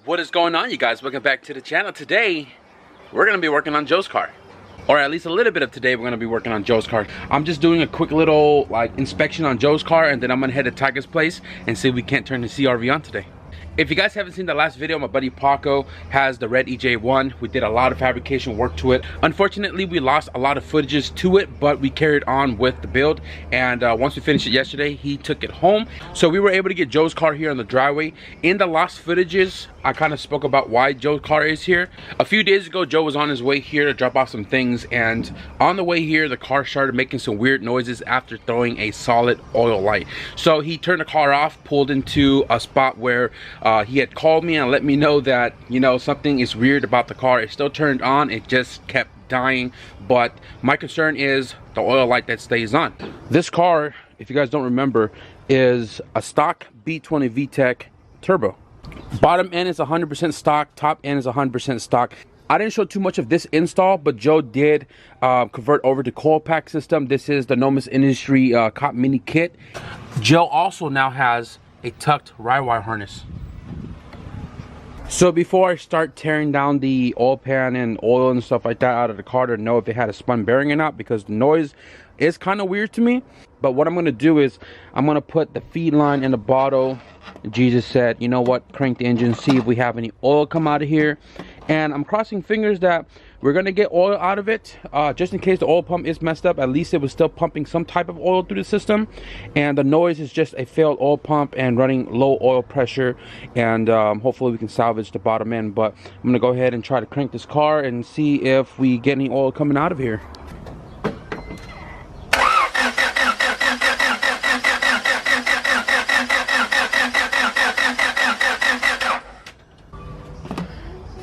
What is going on, you guys? Welcome back to the channel. Today we're gonna be working on Joe's car, or at least a little bit of today we're gonna be working on Joe's car. I'm just doing a quick little inspection on Joe's car, and then I'm gonna head to Tiger's place and see if we can't turn the CRV on today. If you guys haven't seen the last video, my buddy Paco has the red EJ1. We did a lot of fabrication work to it. Unfortunately, we lost a lot of footages to it, but we carried on with the build. And once we finished it yesterday, he took it home. So we were able to get Joe's car here on the driveway. In the lost footages, I kind of spoke about why Joe's car is here. A few days ago, Joe was on his way here to drop off some things. And on the way here, the car started making some weird noises after throwing a solid oil light. So he turned the car off, pulled into a spot where he had called me and let me know that, you know, something is weird about the car. It still turned on, it just kept dying. But my concern is the oil light that stays on. This car, if you guys don't remember, is a stock B20 VTEC turbo. Bottom end is 100% stock, top end is 100% stock. I didn't show too much of this install, but Joe did convert over to coil pack system. This is the Nomis Industry Cop Mini kit. Joe also now has a tucked ride wire harness. So before I start tearing down the oil pan and oil and stuff like that out of the car to know if it had a spun bearing or not, because the noise is kind of weird to me. But what I'm going to do is I'm going to put the feed line in the bottle. Jesus said, you know what, crank the engine, see if we have any oil come out of here. And I'm crossing fingers that we're going to get oil out of it, just in case the oil pump is messed up. At least it was still pumping some type of oil through the system, and the noise is just a failed oil pump and running low oil pressure. And hopefully we can salvage the bottom end. But I'm going to go ahead and try to crank this car and see if we get any oil coming out of here.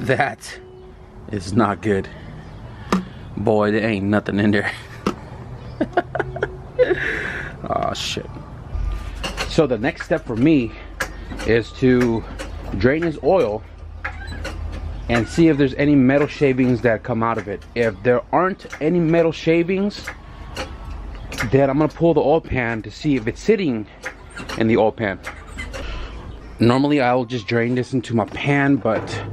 That is not good. Boy, there ain't nothing in there. Oh shit. So the next step for me is to drain his oil and see if there's any metal shavings that come out of it. If there aren't any metal shavings, then I'm gonna pull the oil pan to see if it's sitting in the oil pan. Normally I'll just drain this into my pan, but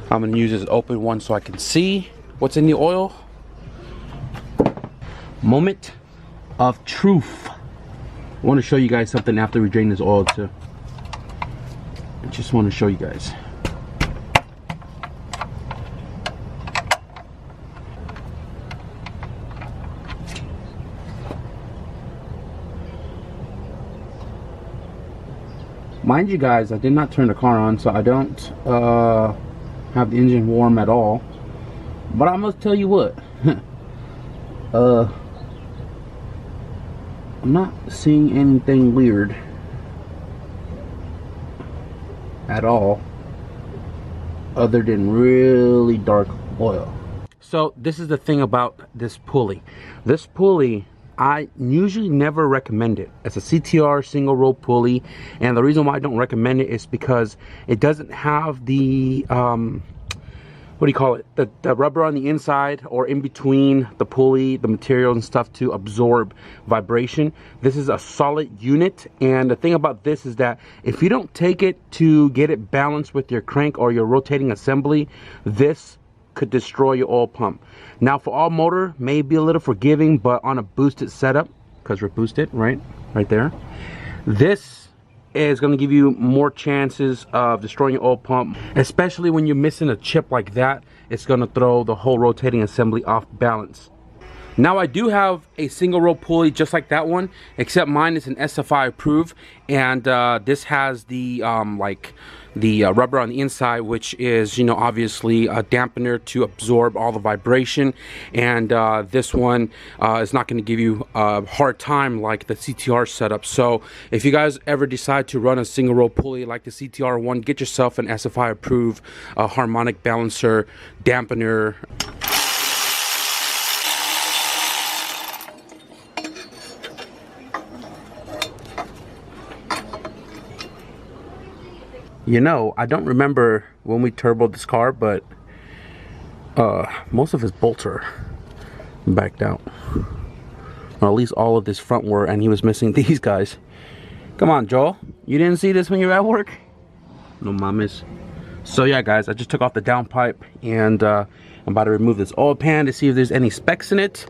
I'm gonna use this open one so I can see what's in the oil. Moment of truth. I want to show you guys something after we drain this oil too. I just want to show you guys. Mind you guys, I did not turn the car on, so I don't have the engine warm at all. But I must tell you what, I'm not seeing anything weird at all, other than really dark oil. So this is the thing about this pulley. This pulley, I usually never recommend it. It's a CTR single row pulley, and the reason why I don't recommend it is because it doesn't have the what do you call it, the rubber on the inside or in between the pulley, the material and stuff to absorb vibration. This is a solid unit, and the thing about this is that if you don't take it to get it balanced with your crank or your rotating assembly, this could destroy your oil pump. Now for all motor, may be a little forgiving, but on a boosted setup, because we're boosted right there, this is going to give you more chances of destroying your oil pump, especially when you're missing a chip like that. It's going to throw the whole rotating assembly off balance. Now I do have a single row pulley just like that one, except mine is an SFI approved, and this has the rubber on the inside, which is, you know, obviously a dampener to absorb all the vibration. And this one is not going to give you a hard time like the CTR setup. So if you guys ever decide to run a single row pulley like the CTR one, get yourself an SFI approved harmonic balancer dampener. You know, I don't remember when we turboed this car, but most of his bolts are backed out. Or at least all of this front were, and he was missing these guys. Come on, Joel. You didn't see this when you were at work? No mames. So yeah guys, I just took off the downpipe and I'm about to remove this oil pan to see if there's any specks in it.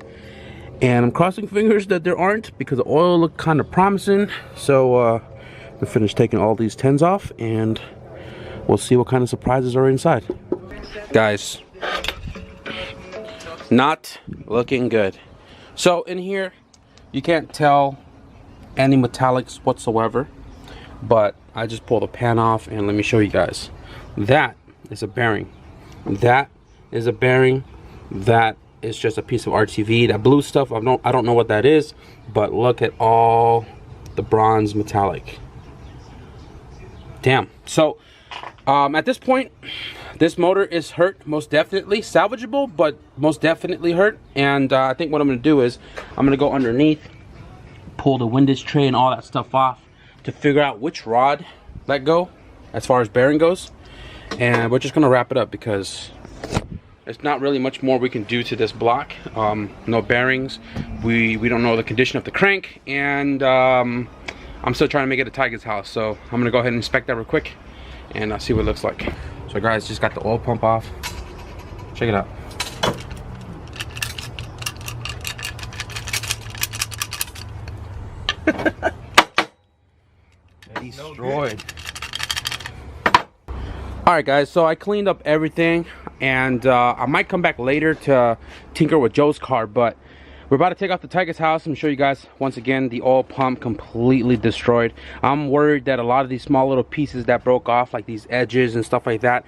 And I'm crossing fingers that there aren't because the oil looked kind of promising. So we finished taking all these tins off and we'll see what kind of surprises are inside. Guys, not looking good. So in here, you can't tell any metallics whatsoever, but I just pulled the pan off and let me show you guys. That is a bearing. That is a bearing. That is just a piece of RTV. That blue stuff, I don't know what that is, but look at all the bronze metallic. Damn. So at this point, this motor is hurt, most definitely. Salvageable, but most definitely hurt. And I think what I'm going to do is I'm going to go underneath, pull the windage tray and all that stuff off to figure out which rod let go as far as bearing goes. And we're just going to wrap it up because there's not really much more we can do to this block. No bearings. We don't know the condition of the crank. And I'm still trying to make it a Tiger's house. So I'm going to go ahead and inspect that real quick and see what it looks like. So guys, just got the oil pump off. Check it out. Destroyed. Alright guys, so I cleaned up everything and I might come back later to tinker with Joe's car, but we're about to take off the Tiger's house and show you guys once again the oil pump completely destroyed. I'm worried that a lot of these small little pieces that broke off, like these edges and stuff like that,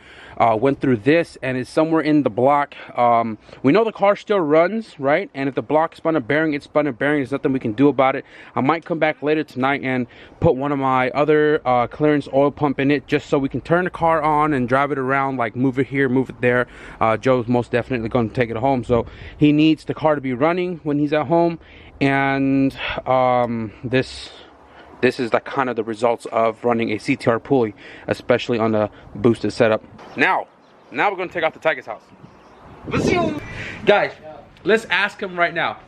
went through this and is somewhere in the block. We know the car still runs, right? And if the block spun a bearing, it's spun a bearing. There's nothing we can do about it. I might come back later tonight and put one of my other clearance oil pump in it just so we can turn the car on and drive it around, like move it here, move it there. Joe's most definitely going to take it home, so he needs the car to be running when he's at home. And this is the kind of the results of running a CTR pulley, especially on the boosted setup. Now we're going to take off the Tiger's house. Guys, let's ask him right now.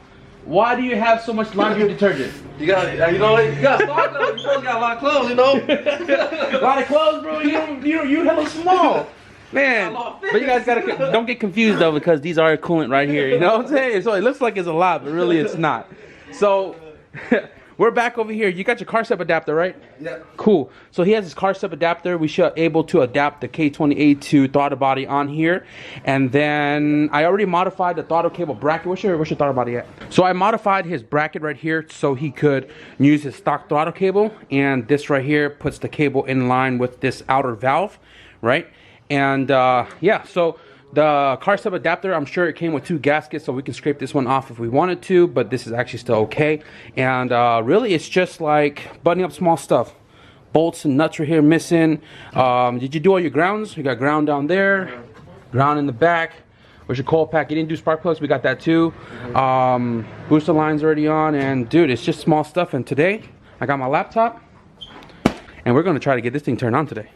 Why do you have so much laundry detergent? You got stock though. You both got a lot of clothes, you know. A lot of clothes, bro. You hella small. Man, but you guys gotta don't get confused though, because these are coolant right here. You know what I'm saying? So it looks like it's a lot, but really it's not. So we're back over here. You got your car step adapter, right? Yeah. Cool. So he has his car step adapter. We should be able to adapt the K28 to throttle body on here. And then I already modified the throttle cable bracket. Where's your throttle body at? So I modified his bracket right here so he could use his stock throttle cable. And this right here puts the cable in line with this outer valve, right? And yeah, so the car step adapter, I'm sure it came with 2 gaskets, so we can scrape this one off if we wanted to, but this is actually still okay. And really, it's just like buttoning up small stuff. Bolts and nuts are here missing. Did you do all your grounds? You got ground down there, ground in the back. Where's your coil pack? You didn't do spark plugs, we got that too. Booster line's already on, and dude, it's just small stuff. And today, I got my laptop, and we're gonna try to get this thing turned on today.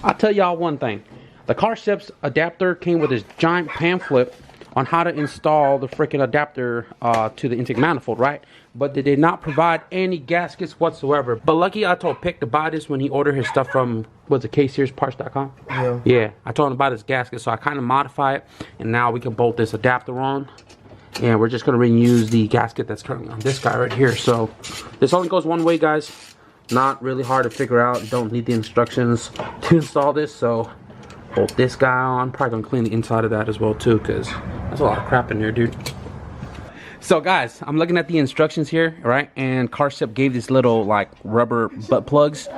I'll tell y'all one thing. The car steps adapter came with this giant pamphlet on how to install the freaking adapter to the intake manifold, right? But they did not provide any gaskets whatsoever. But lucky I told Pick to buy this when he ordered his stuff from, what's it, KSeriesParts.com? Yeah. Yeah, I told him about his gasket, so I kind of modified it, and now we can bolt this adapter on. And we're just going to reuse the gasket that's currently on this guy right here. So this only goes one way, guys. Not really hard to figure out. You don't need the instructions to install this, so bolt this guy on. Probably gonna clean the inside of that as well too, because there's a lot of crap in there, dude. So guys, I'm looking at the instructions here, right? And CarStep gave these little like rubber butt plugs,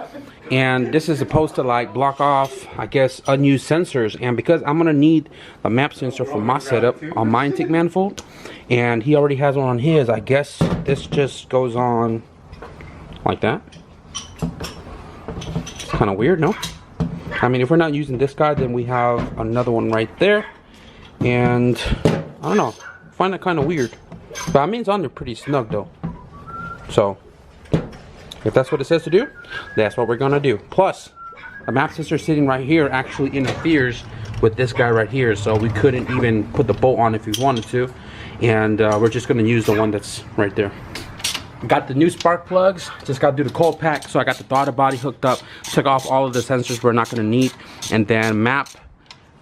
and this is supposed to like block off, I guess, unused sensors. And because I'm gonna need a map sensor for my setup on my intake manifold, and he already has one on his, I guess this just goes on like that. It's kind of weird, no? I mean, if we're not using this guy, then we have another one right there. And I don't know, I find that kind of weird. But I mean, it's on there pretty snug though. So if that's what it says to do, that's what we're gonna do. Plus, the map sensor sitting right here actually interferes with this guy right here, so we couldn't even put the bolt on if we wanted to. And we're just gonna use the one that's right there. Got the new spark plugs, just got to do the cold pack. So I got the throttle body hooked up, took off all of the sensors we're not going to need, and then map,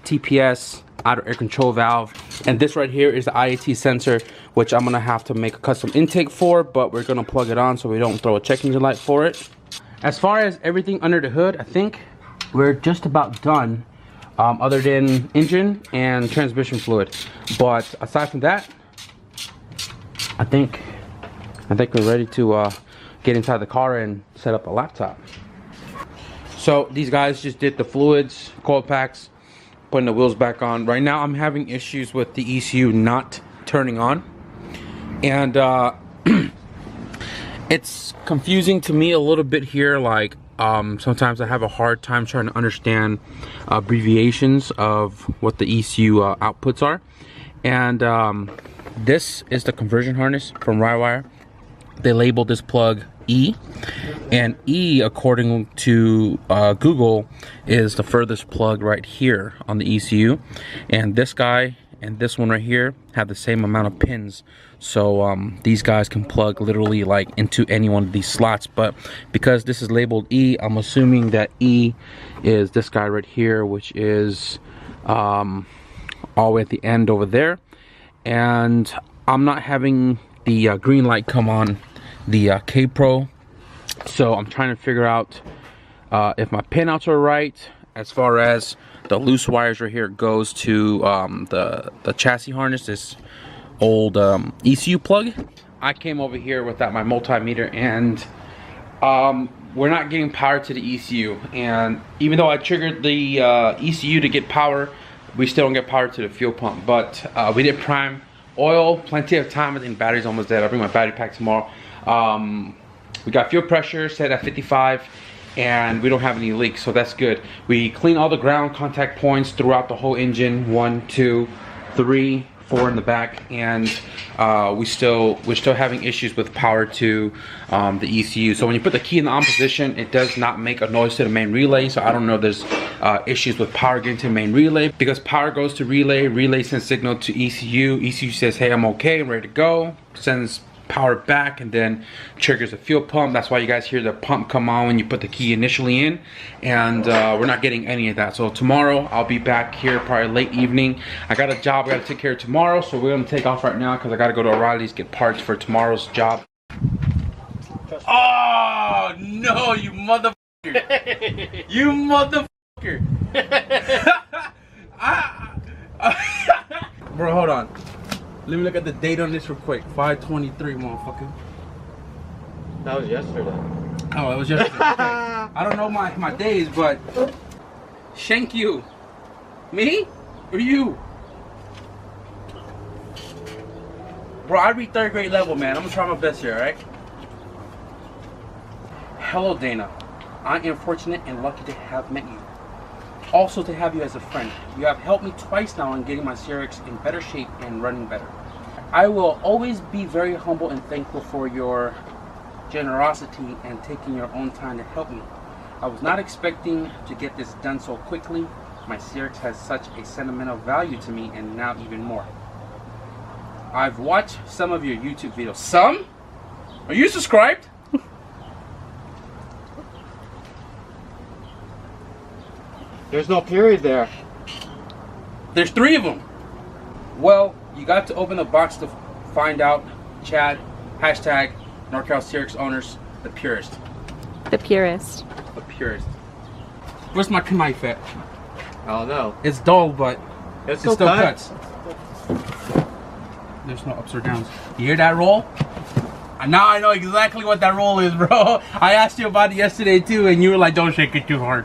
TPS, outer air control valve, and this right here is the IAT sensor, which I'm going to have to make a custom intake for, but we're going to plug it on so we don't throw a check engine light for it. As far as everything under the hood, I think we're just about done, other than engine and transmission fluid. But aside from that, I think we're ready to get inside the car and set up a laptop. So these guys just did the fluids, cold packs, putting the wheels back on. Right now I'm having issues with the ECU not turning on, and it's confusing to me a little bit here. Like sometimes I have a hard time trying to understand abbreviations of what the ECU outputs are. And this is the conversion harness from Rywire. They labeled this plug E, and E, according to Google, is the furthest plug right here on the ECU. And this guy and this one right here have the same amount of pins, so these guys can plug literally like into any one of these slots. But because this is labeled E, I'm assuming that E is this guy right here, which is all the way at the end over there. And I'm not having the green light come on the K-Pro, so I'm trying to figure out if my pinouts are right as far as the loose wires right here goes to the chassis harness, this old ECU plug. I came over here without my multimeter, and we're not getting power to the ECU. And even though I triggered the ECU to get power, we still don't get power to the fuel pump. But we did prime oil, plenty of time. I think battery's almost dead. I'll bring my battery pack tomorrow. We got fuel pressure set at 55, and we don't have any leaks, so that's good. We cleaned all the ground contact points throughout the whole engine, 1, 2, 3, 4 in the back, and we're still having issues with power to the ECU. So when you put the key in the on position, it does not make a noise to the main relay. So I don't know if there's issues with power getting to the main relay, because power goes to relay, relay sends signal to ECU, ECU says, hey, I'm okay, I'm ready to go, sends power back, and then triggers the fuel pump. That's why you guys hear the pump come on when you put the key initially in, and we're not getting any of that. So tomorrow I'll be back here probably late evening. I got a job I gotta take care of tomorrow, so we're gonna take off right now because I gotta go to O'Reilly's, get parts for tomorrow's job. Oh no, you motherfucker. You motherfucker. Bro, hold on. Let me look at the date on this real quick. 5/23, motherfucker. That was yesterday. Oh, it was yesterday. Okay. I don't know my days, but shank you. Me or you? Bro, I read 3rd grade level, man. I'm gonna try my best here, alright? Hello, Dana. I am fortunate and lucky to have met you. Also to have you as a friend. You have helped me twice now in getting my CRX in better shape and running better. I will always be very humble and thankful for your generosity and taking your own time to help me. I was not expecting to get this done so quickly. My CRX has such a sentimental value to me, and now even more. I've watched some of your YouTube videos. Some? Are you subscribed? There's no period there. There's 3 of them. Well, you got to open the box to find out. Chad, hashtag NorCal CRX owners, the purest. The purest. The purest. Where's my knife at? I don't know. It's dull, but It still cuts. There's no ups or downs. You hear that roll? Now I know exactly what that roll is, bro. I asked you about it yesterday too, and you were like, don't shake it too hard.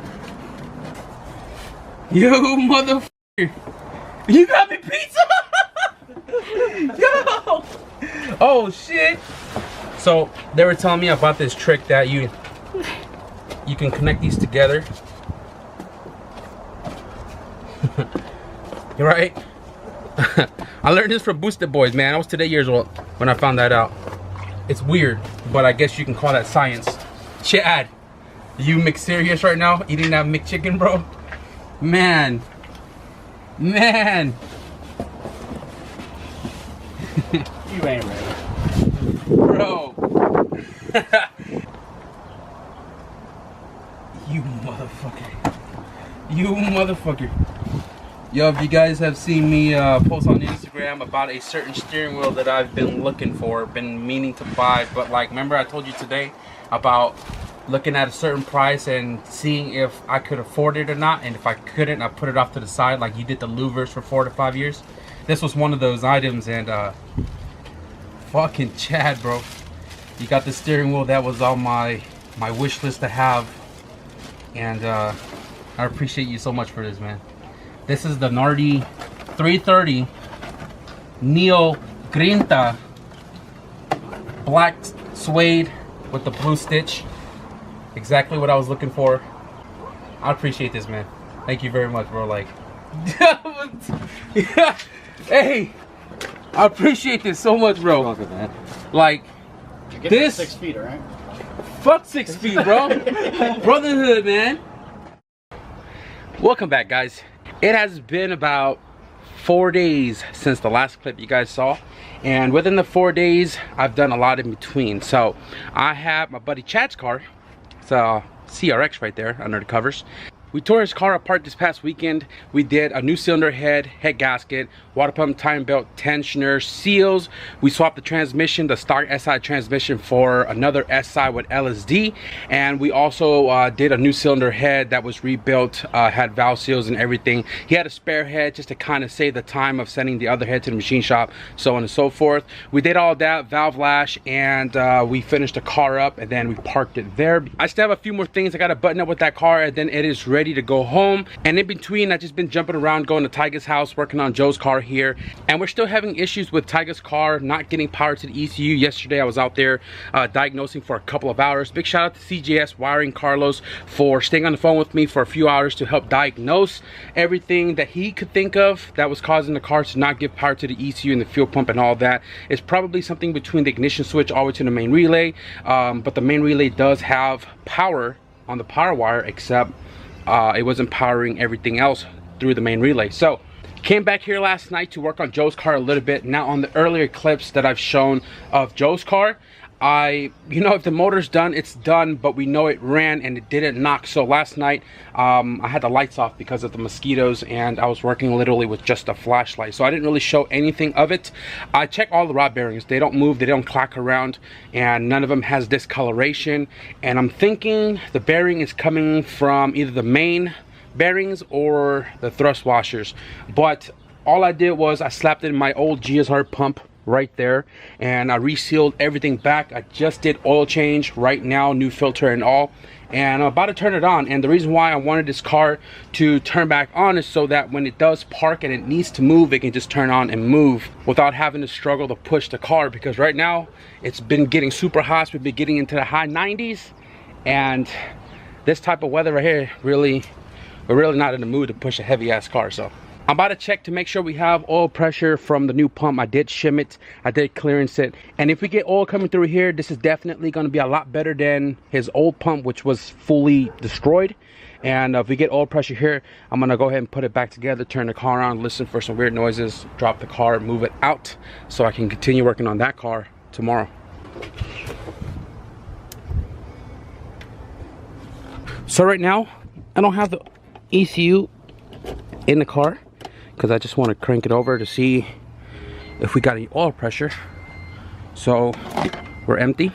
You motherfucker. You got me pizza? Yo! Oh shit. So they were telling me about this trick that you can connect these together. You're right. I learned this from Boosted Boys, man. I was today years old when I found that out. It's weird, but I guess you can call that science. Chad, you McSerious right now eating that McChicken, bro? Man. Man. You ain't ready. Bro. You motherfucker. You motherfucker. Yo, if you guys have seen me post on Instagram about a certain steering wheel that I've been looking for, been meaning to buy, but like, remember I told you today about looking at a certain price and seeing if I could afford it or not, and if I couldn't, I put it off to the side like you did the louvers for 4 to 5 years. This was one of those items, and fucking Chad, bro, you got the steering wheel that was on my wish list to have, and I appreciate you so much for this, man. This is the Nardi 330 Neo Grinta black suede with the blue stitch. Exactly what I was looking for. I appreciate this, man. Thank you very much, bro. Like, hey, I appreciate this so much, bro. Welcome, man. Like, this 6 feet, all right? Fuck 6 feet, bro. Brotherhood, man. Welcome back, guys. It has been about 4 days since the last clip you guys saw, and within the 4 days I've done a lot in between. So I have my buddy Chad's car. It's a CRX right there under the covers. We tore his car apart this past weekend. We did a new cylinder head, head gasket, water pump, timing belt, tensioner, seals. We swapped the transmission, the stock SI transmission, for another SI with LSD. And we also did a new cylinder head that was rebuilt, had valve seals and everything. He had a spare head just to kind of save the time of sending the other head to the machine shop, so on and so forth. We did all that, valve lash, and we finished the car up, and then we parked it there. I still have a few more things I got to button up with that car, and then it is ready to go home. And in between, I've just been jumping around, going to Tyga's house, working on Joe's car here, and we're still having issues with Tyga's car not getting power to the ECU. Yesterday I was out there diagnosing for a couple of hours. Big shout out to CJSWIRING Carlos for staying on the phone with me for a few hours to help diagnose everything that he could think of that was causing the car to not give power to the ECU and the fuel pump and all that. It's probably something between the ignition switch all the way to the main relay, but the main relay does have power on the power wire, except it wasn't powering everything else through the main relay. So came back here last night to work on Joe's car a little bit. Now, on the earlier clips that I've shown of Joe's car, you know, if the motor's done, it's done, but we know it ran and it didn't knock. So last night I had the lights off because of the mosquitoes, and I was working literally with just a flashlight, so I didn't really show anything of it. I checked all the rod bearings. They don't move, they don't clack around, and none of them has discoloration. And I'm thinking the bearing is coming from either the main bearings or the thrust washers. But all I did was I slapped in my old GSR pump right there, and I resealed everything back. I just did oil change right now, new filter and all, and I'm about to turn it on. And the reason why I wanted this car to turn back on is so that when it does park and it needs to move, it can just turn on and move without having to struggle to push the car, because right now it's been getting super hot. We've been getting into the high 90s, and this type of weather right here, we're really not in the mood to push a heavy ass car. So I'm about to check to make sure we have oil pressure from the new pump. I did shim it, I did clearance it, and if we get oil coming through here, this is definitely going to be a lot better than his old pump, which was fully destroyed. And if we get oil pressure here, I'm going to go ahead and put it back together, turn the car on, listen for some weird noises, drop the car, move it out, so I can continue working on that car tomorrow. So right now, I don't have the ECU in the car because I just want to crank it over to see if we got any oil pressure. So we're empty.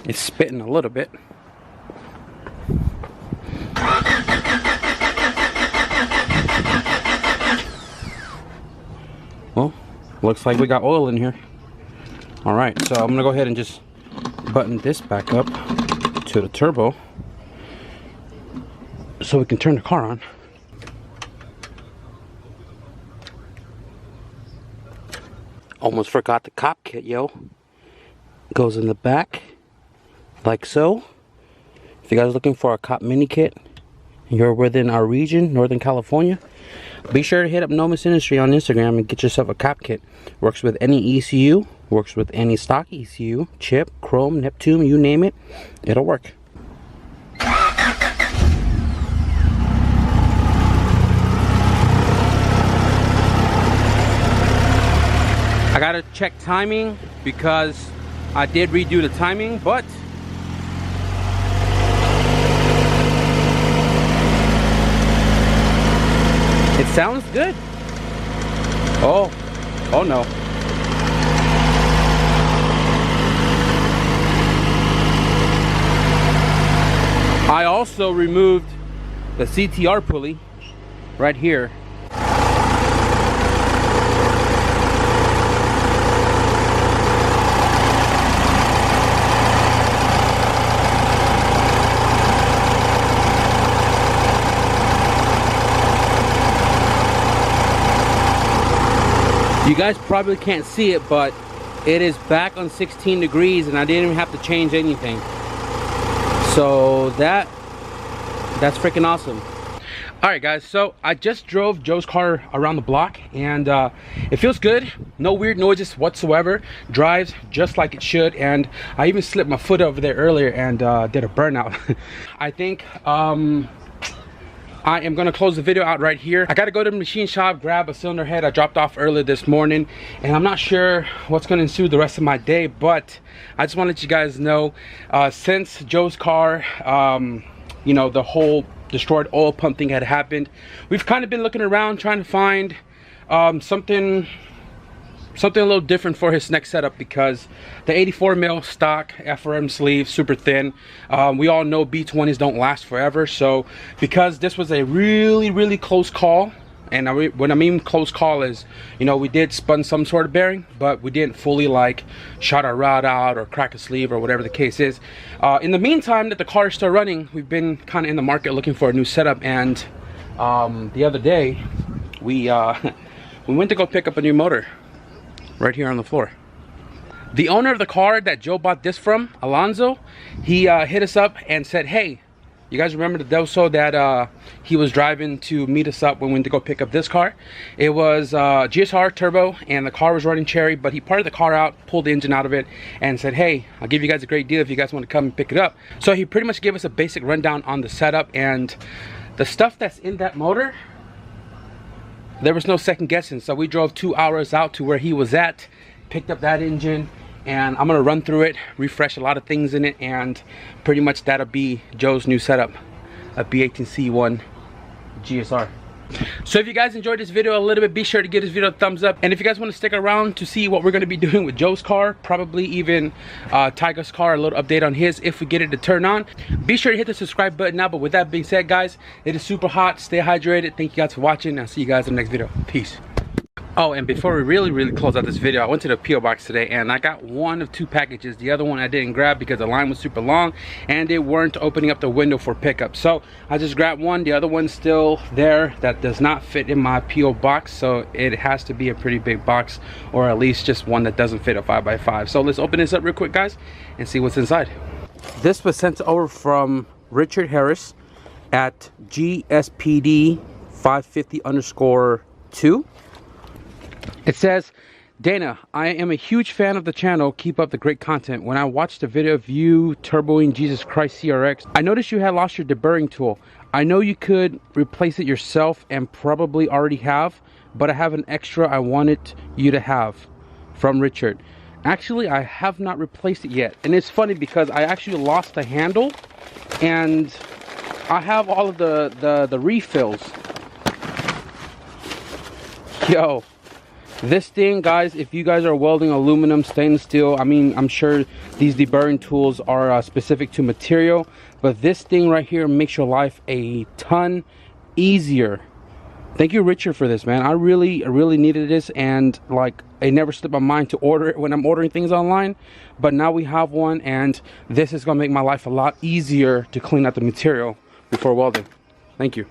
It's spitting a little bit. Well, looks like we got oil in here. All right, so I'm gonna go ahead and just button this back up to the turbo so we can turn the car on. Almost forgot the cop kit, yo. Goes in the back, like so. If you guys are looking for a cop mini kit, you're within our region, Northern California, be sure to hit up Nomis Industry on Instagram and get yourself a cop kit. Works with any ECU, works with any stock ECU, chip, chrome, Neptune, you name it, it'll work. I gotta check timing because I did redo the timing, but it sounds good. Oh no. I also removed the CTR pulley right here. You guys probably can't see it, but it is back on 16 degrees and I didn't even have to change anything. So that's freaking awesome. Alright guys, so I just drove Joe's car around the block and it feels good. No weird noises whatsoever. Drives just like it should, and I even slipped my foot over there earlier and did a burnout. I think I am gonna close the video out right here. I gotta go to the machine shop, grab a cylinder head I dropped off earlier this morning, and I'm not sure what's gonna ensue the rest of my day, but I just want to let you guys know, since Joe's car, you know, the whole destroyed oil pump thing had happened, we've kind of been looking around trying to find something a little different for his next setup, because the 84 mil stock FRM sleeve, super thin, we all know B20s don't last forever. So because this was a really close call, and when I mean close call is, you know, we did spun some sort of bearing, but we didn't fully like shot our rod out or crack a sleeve or whatever the case is. In the meantime that the car is still running, we've been kind of in the market looking for a new setup, and the other day we went to go pick up a new motor right here on the floor. The owner of the car that Joe bought this from, Alonzo, he hit us up and said, hey, you guys remember the Doso that he was driving to meet us up when we went to go pick up this car? It was GSR turbo and the car was running cherry, but he parted the car out, pulled the engine out of it, and said, hey, I'll give you guys a great deal if you guys want to come and pick it up. So he pretty much gave us a basic rundown on the setup, and the stuff that's in that motor, there was no second guessing. So we drove 2 hours out to where he was at, picked up that engine, and I'm gonna run through it, refresh a lot of things in it, and pretty much that'll be Joe's new setup, a B18C1 GSR. So if you guys enjoyed this video a little bit, be sure to give this video a thumbs up, and if you guys want to stick around to see what we're going to be doing with Joe's car, probably even Tiger's car, a little update on his if we get it to turn on, be sure to hit the subscribe button now. But with that being said, guys, it is super hot, stay hydrated. Thank you guys for watching, I'll see you guys in the next video. Peace. Oh, and before we really close out this video, I went to the P.O. box today and I got one of two packages. The other one I didn't grab because the line was super long and they weren't opening up the window for pickup. So I just grabbed one. The other one's still there that does not fit in my P.O. box. So it has to be a pretty big box, or at least just one that doesn't fit a 5x5. So let's open this up real quick, guys, and see what's inside. This was sent over from Richard Harris at GSPD 550_2. It says, Dana, I am a huge fan of the channel. Keep up the great content. When I watched the video of you turboing Jesus Christ CRX, I noticed you had lost your deburring tool. I know you could replace it yourself and probably already have, but I have an extra I wanted you to have. From Richard. Actually, I have not replaced it yet. And it's funny because I actually lost the handle and I have all of the refills. Yo. This thing, guys, if you guys are welding aluminum, stainless steel, I mean, I'm sure these deburring tools are specific to material, but this thing right here makes your life a ton easier. Thank you, Richard, for this, man. I really needed this, and like, it never slipped my mind to order it when I'm ordering things online, but now we have one, and this is gonna make my life a lot easier to clean out the material before welding. Thank you.